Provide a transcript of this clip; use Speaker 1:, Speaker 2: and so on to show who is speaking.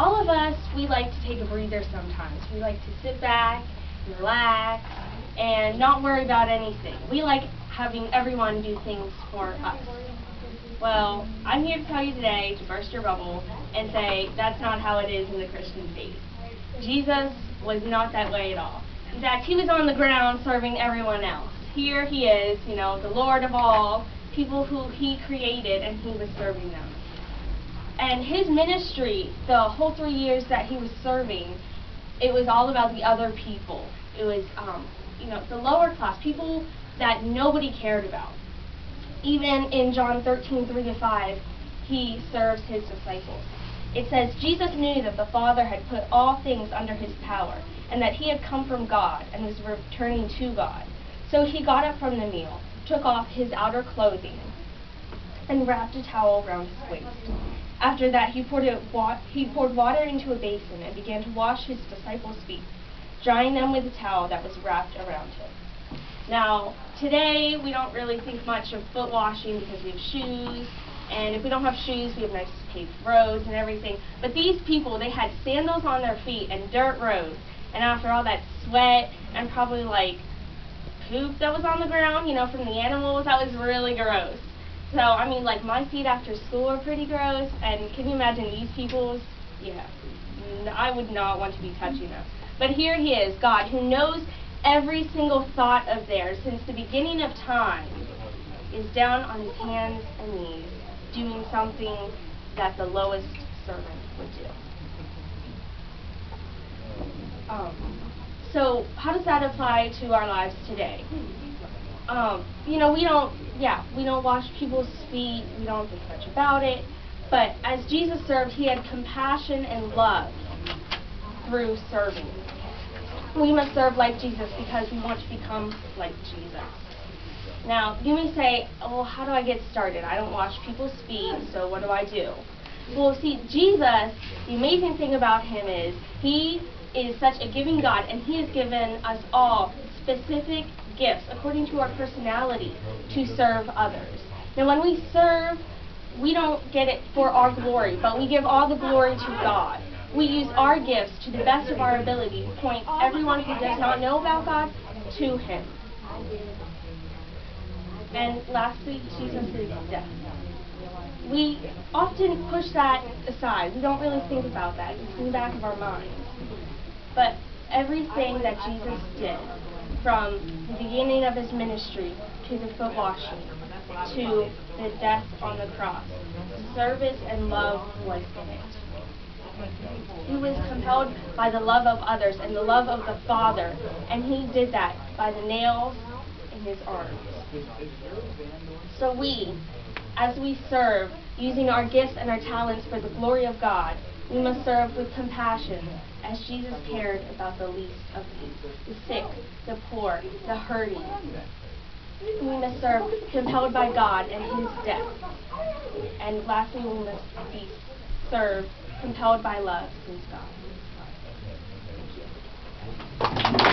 Speaker 1: all of us, we like to take a breather sometimes. We like to sit back, relax, and not worry about anything. We like having everyone do things for us. Well, I'm here to tell you today, to burst your bubble, and say that's not how it is in the Christian faith. Jesus was not that way at all. In fact, he was on the ground serving everyone else. Here he is, the Lord of all, people who he created, and he was serving them. And his ministry, the whole 3 years that he was serving, it was all about the other people. It was, the lower class, people that nobody cared about. Even in John 13:3-5, he serves his disciples. It says, Jesus knew that the Father had put all things under his power, and that he had come from God and was returning to God. So he got up from the meal, took off his outer clothing, and wrapped a towel around his waist. After that, he poured water into a basin and began to wash his disciples' feet, drying them with a towel that was wrapped around him. Now, today, we don't really think much of foot washing because we have shoes, and if we don't have shoes, we have nice paved roads and everything. But these people, they had sandals on their feet and dirt roads, and after all that sweat and probably like poop that was on the ground, from the animals, that was really gross. So, my feet after school are pretty gross, and can you imagine these people's? Yeah, I would not want to be touching them. But here he is, God, who knows every single thought of theirs since the beginning of time, is down on his hands and knees doing something that the lowest servant would do. So how does that apply to our lives today? We don't wash people's feet, we don't think much about it, but as Jesus served, he had compassion and love through serving. We must serve like Jesus because we want to become like Jesus. Now, you may say, well, how do I get started? I don't wash people's feet, so what do I do? Well, see, Jesus, the amazing thing about him is he is such a giving God, and he has given us all specific gifts according to our personality to serve others. Now, when we serve, we don't get it for our glory, but we give all the glory to God. We use our gifts to the best of our ability to point everyone who does not know about God to him. And lastly, Jesus is death. We often push that aside. We don't really think about that. It's in the back of our minds. But everything that Jesus did, from the beginning of his ministry to the foot washing, to the death on the cross, service and love was in it. He was compelled by the love of others and the love of the Father, and he did that by the nails in his arms. So we, as we serve, using our gifts and our talents for the glory of God, we must serve with compassion, as Jesus cared about the least of these, the sick, the poor, the hurting. We must serve compelled by God and his death. And lastly, we must be served compelled by love since God. Thank you.